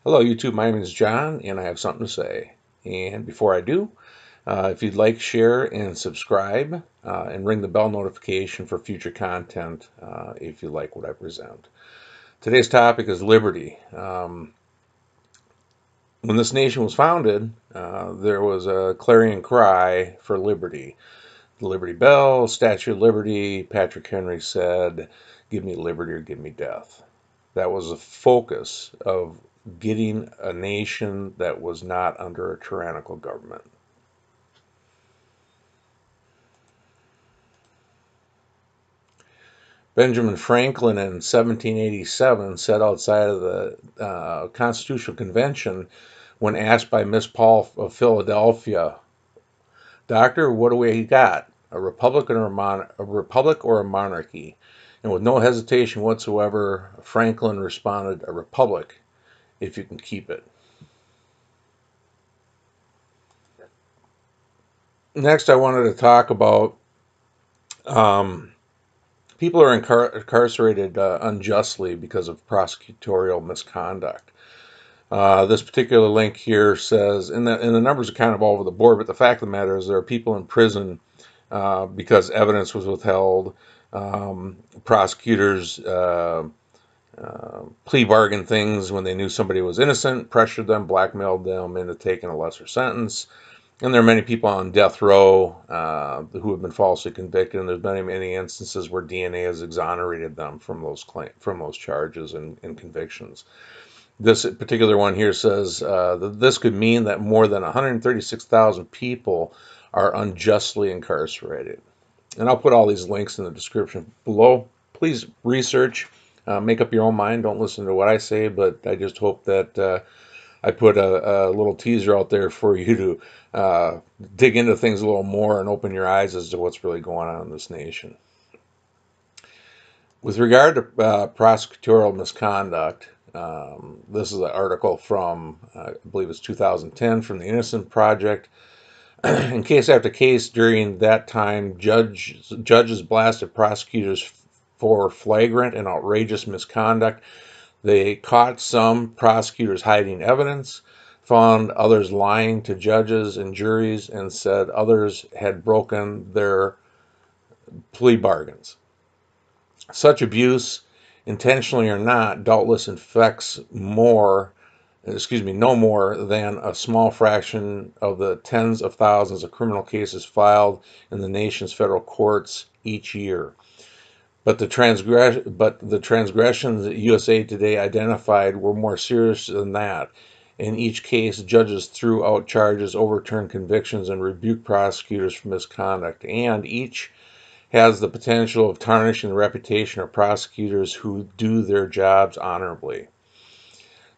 Hello, YouTube. My name is John, and I have something to say. And before I do, if you'd like, share and subscribe, and ring the bell notification for future content if you like what I present. Today's topic is liberty. When this nation was founded, there was a clarion cry for liberty. The Liberty Bell, Statue of Liberty, Patrick Henry said, "Give me liberty or give me death." That was the focus of getting a nation that was not under a tyrannical government. Benjamin Franklin in 1787 said outside of the Constitutional Convention when asked by Miss Paul of Philadelphia, "Doctor, what do we got? A republic or a republic or a monarchy?" And with no hesitation whatsoever, Franklin responded, "A republic, if you can keep it." Next, I wanted to talk about um, people are incarcerated unjustly because of prosecutorial misconduct. This particular link here says, and the numbers are kind of all over the board, but the fact of the matter is there are people in prison because evidence was withheld. Prosecutors plea bargain things when they knew somebody was innocent, pressured them, blackmailed them into taking a lesser sentence. And there are many people on death row who have been falsely convicted, and there's been many instances where DNA has exonerated them from those charges and convictions. This particular one here says that this could mean that more than 136,000 people are unjustly incarcerated. And I'll put all these links in the description below. Please research, make up your own mind. Don't listen to what I say, but I just hope that I put a little teaser out there for you to dig into things a little more and open your eyes as to what's really going on in this nation. With regard to prosecutorial misconduct, this is an article from, I believe it's 2010, from the Innocent Project. In case after case during that time, judges blasted prosecutors for flagrant and outrageous misconduct. They caught some prosecutors hiding evidence, found others lying to judges and juries, and said others had broken their plea bargains. Such abuse, intentionally or not, doubtless infects no more than a small fraction of the tens of thousands of criminal cases filed in the nation's federal courts each year. But the transgressions that USA Today identified were more serious than that. In each case, judges threw out charges, overturned convictions, and rebuked prosecutors for misconduct. And each has the potential of tarnishing the reputation of prosecutors who do their jobs honorably.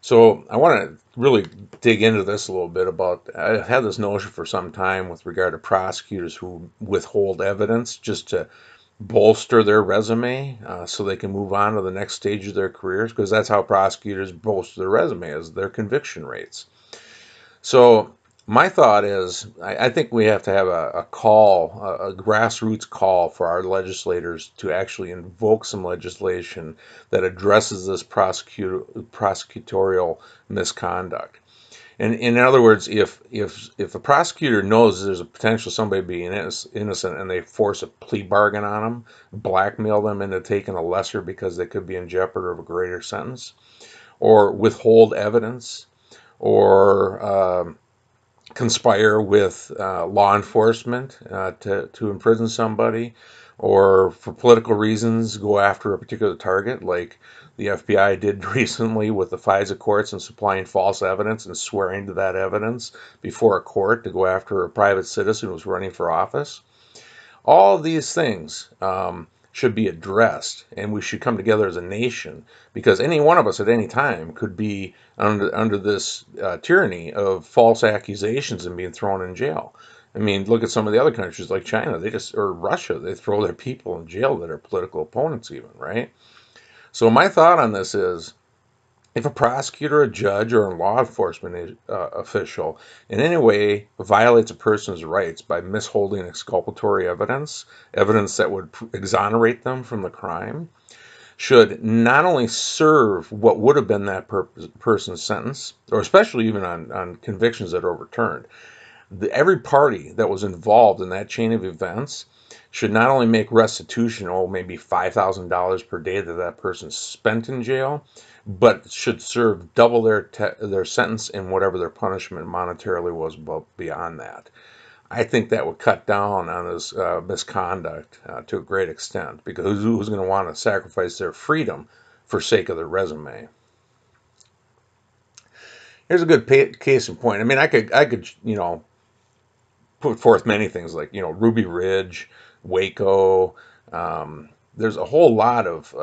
So I want to really dig into this a little bit about. I've had this notion for some time with regard to prosecutors who withhold evidence just to bolster their resume so they can move on to the next stage of their careers, because that's how prosecutors bolster their resume, is their conviction rates. So my thought is, I think we have to have a call, a grassroots call for our legislators to actually invoke some legislation that addresses this prosecutorial misconduct. And in other words, if a prosecutor knows there's a potential somebody being innocent and they force a plea bargain on them, blackmail them into taking a lesser because they could be in jeopardy of a greater sentence, or withhold evidence, or conspire with law enforcement to imprison somebody, or for political reasons go after a particular target, like the FBI did recently with the FISA courts and supplying false evidence and swearing to that evidence before a court to go after a private citizen who was running for office. All of these things should be addressed, and we should come together as a nation, because any one of us at any time could be under this tyranny of false accusations and being thrown in jail. I mean, look at some of the other countries like China, or Russia, they throw their people in jail that are political opponents even, right? So my thought on this is, if a prosecutor, a judge, or a law enforcement official in any way violates a person's rights by misholding exculpatory evidence, evidence that would exonerate them from the crime, should not only serve what would have been that person's sentence, or especially even on convictions that are overturned, every party that was involved in that chain of events should not only make restitution, maybe $5,000 per day that that person spent in jail, but should serve double their sentence and whatever their punishment monetarily was beyond that. I think that would cut down on this misconduct to a great extent, because who's going to want to sacrifice their freedom for sake of their resume? Here's a good case in point. I mean, I could put forth many things like Ruby Ridge, Waco. There's a whole lot of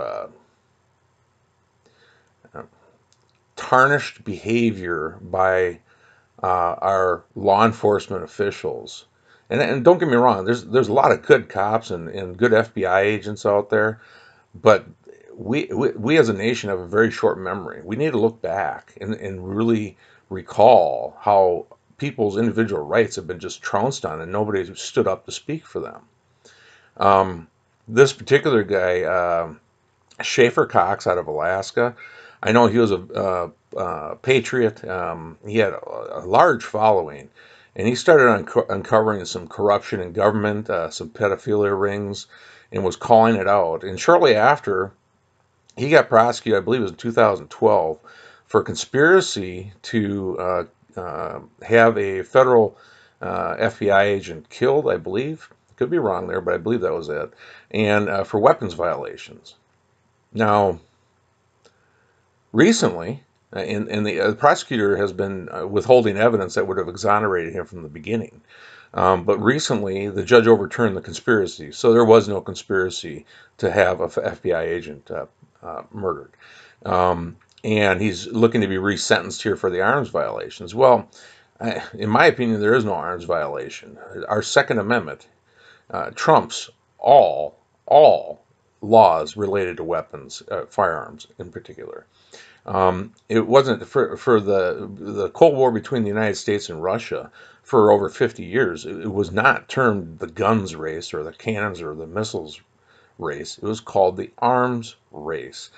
tarnished behavior by our law enforcement officials. And don't get me wrong, there's a lot of good cops and good FBI agents out there, but we as a nation have a very short memory. We need to look back and really recall how people's individual rights have been just trounced on and nobody stood up to speak for them. This particular guy, Shafer Cox out of Alaska, I know he was a patriot. He had a large following, and he started uncovering some corruption in government, some pedophilia rings, and was calling it out. And shortly after, he got prosecuted, I believe it was in 2012, for conspiracy to have a federal FBI agent killed, I believe. Could be wrong there, but I believe that was it. And for weapons violations. Now, recently, and the prosecutor has been withholding evidence that would have exonerated him from the beginning. But recently, the judge overturned the conspiracy, so there was no conspiracy to have a FBI agent murdered. And he's looking to be resentenced here for the arms violations. Well, in my opinion, there is no arms violation. Our Second Amendment trumps all laws related to weapons, firearms in particular. It wasn't for the Cold War between the United States and Russia for over 50 years. It was not termed the guns race or the cannons or the missiles race. It was called the arms race.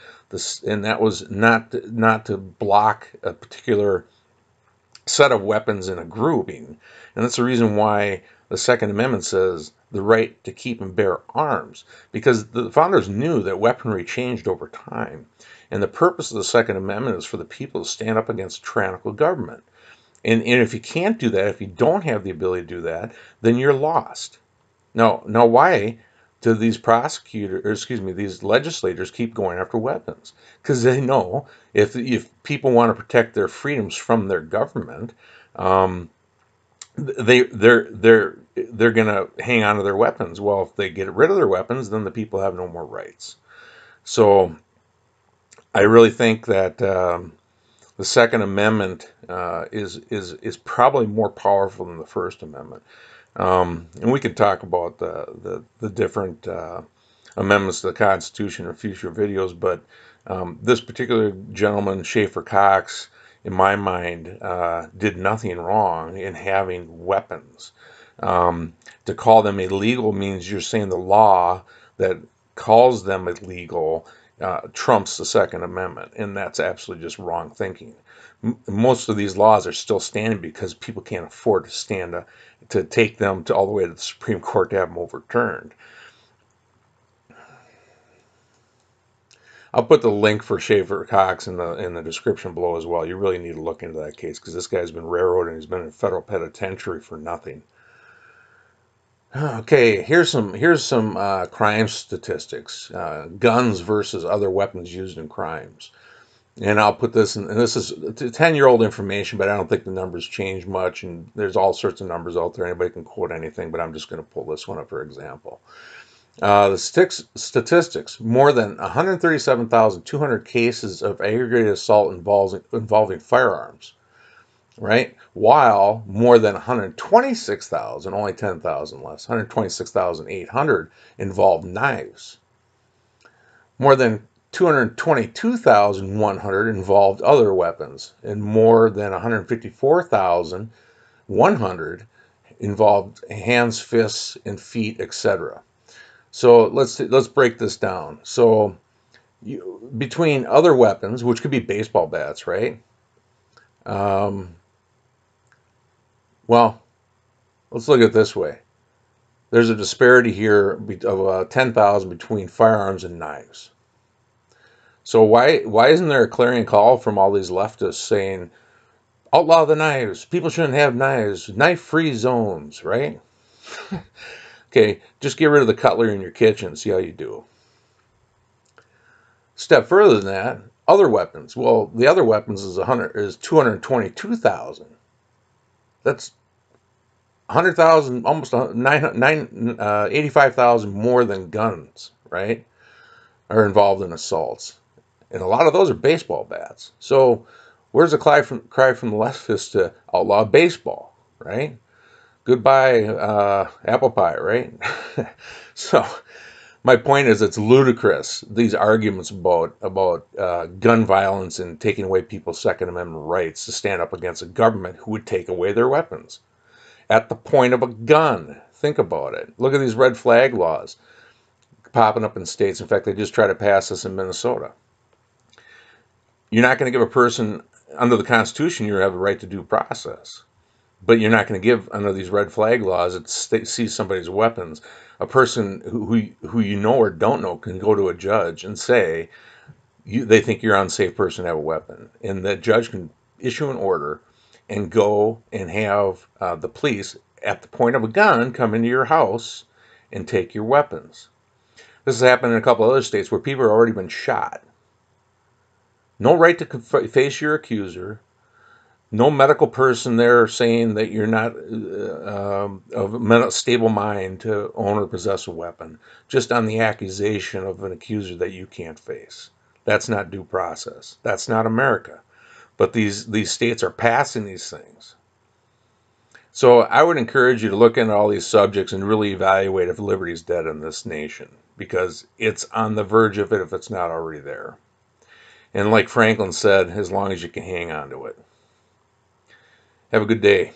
And that was not to block a particular set of weapons in a grouping. And that's the reason why the Second Amendment says the right to keep and bear arms, because the founders knew that weaponry changed over time. And the purpose of the Second Amendment is for the people to stand up against tyrannical government. And if you can't do that, if you don't have the ability to do that, then you're lost. Now why do these these legislators keep going after weapons? Because they know if people want to protect their freedoms from their government, they're going to hang on to their weapons. Well, if they get rid of their weapons, then the people have no more rights. So I really think that the Second Amendment is probably more powerful than the First Amendment. And we could talk about the different amendments to the Constitution in future videos, but this particular gentleman, Schaeffer Cox, in my mind, did nothing wrong in having weapons. To call them illegal means you're saying the law that calls them illegal trumps the Second Amendment, and that's absolutely just wrong thinking. Most of these laws are still standing because people can't afford to take them all the way to the Supreme Court to have them overturned. I'll put the link for Schaeffer Cox in the description below as well. You really need to look into that case because this guy's been railroaded and he's been in a federal penitentiary for nothing. Okay, here's some crime statistics: guns versus other weapons used in crimes. And I'll put this in, and this is 10-year-old information, but I don't think the numbers change much. And there's all sorts of numbers out there. Anybody can quote anything, but I'm just going to pull this one up for example. The statistics: more than 137,200 cases of aggravated assault involving firearms, right? While more than 126,000, only 10,000 less, 126,800 involved knives. More than 222,100 involved other weapons, and more than 154,100 involved hands, fists, and feet, etc. So let's break this down. So between other weapons, which could be baseball bats, right? Um, well, let's look at it this way. There's a disparity here of 10,000 between firearms and knives. So why isn't there a clarion call from all these leftists saying outlaw the knives? People shouldn't have knives. Knife-free zones, right? Okay, just get rid of the cutlery in your kitchen. See how you do. Step further than that, other weapons. Well, the other weapons is 222,000. That's 100,000, almost 85,000 more than guns, right? Are involved in assaults, and a lot of those are baseball bats. So, where's the cry from the leftists to outlaw baseball, right? Goodbye, apple pie, right? So, my point is, it's ludicrous, these arguments about gun violence and taking away people's Second Amendment rights to stand up against a government who would take away their weapons at the point of a gun. Think about it. Look at these red flag laws popping up in states. In fact, they just tried to pass this in Minnesota. You're not going to give a person under the Constitution, you have a right to due process. But you're not going to give under these red flag laws that seize somebody's weapons. A person who you know or don't know can go to a judge and say they think you're an unsafe person to have a weapon, and the judge can issue an order and go and have the police at the point of a gun come into your house and take your weapons. This has happened in a couple other states where people have already been shot. No right to face your accuser. No medical person there saying that you're not of a stable mind to own or possess a weapon, just on the accusation of an accuser that you can't face. That's not due process. That's not America. But these states are passing these things. So I would encourage you to look into all these subjects and really evaluate if liberty's dead in this nation, because it's on the verge of it if it's not already there. And like Franklin said, as long as you can hang on to it. Have a good day.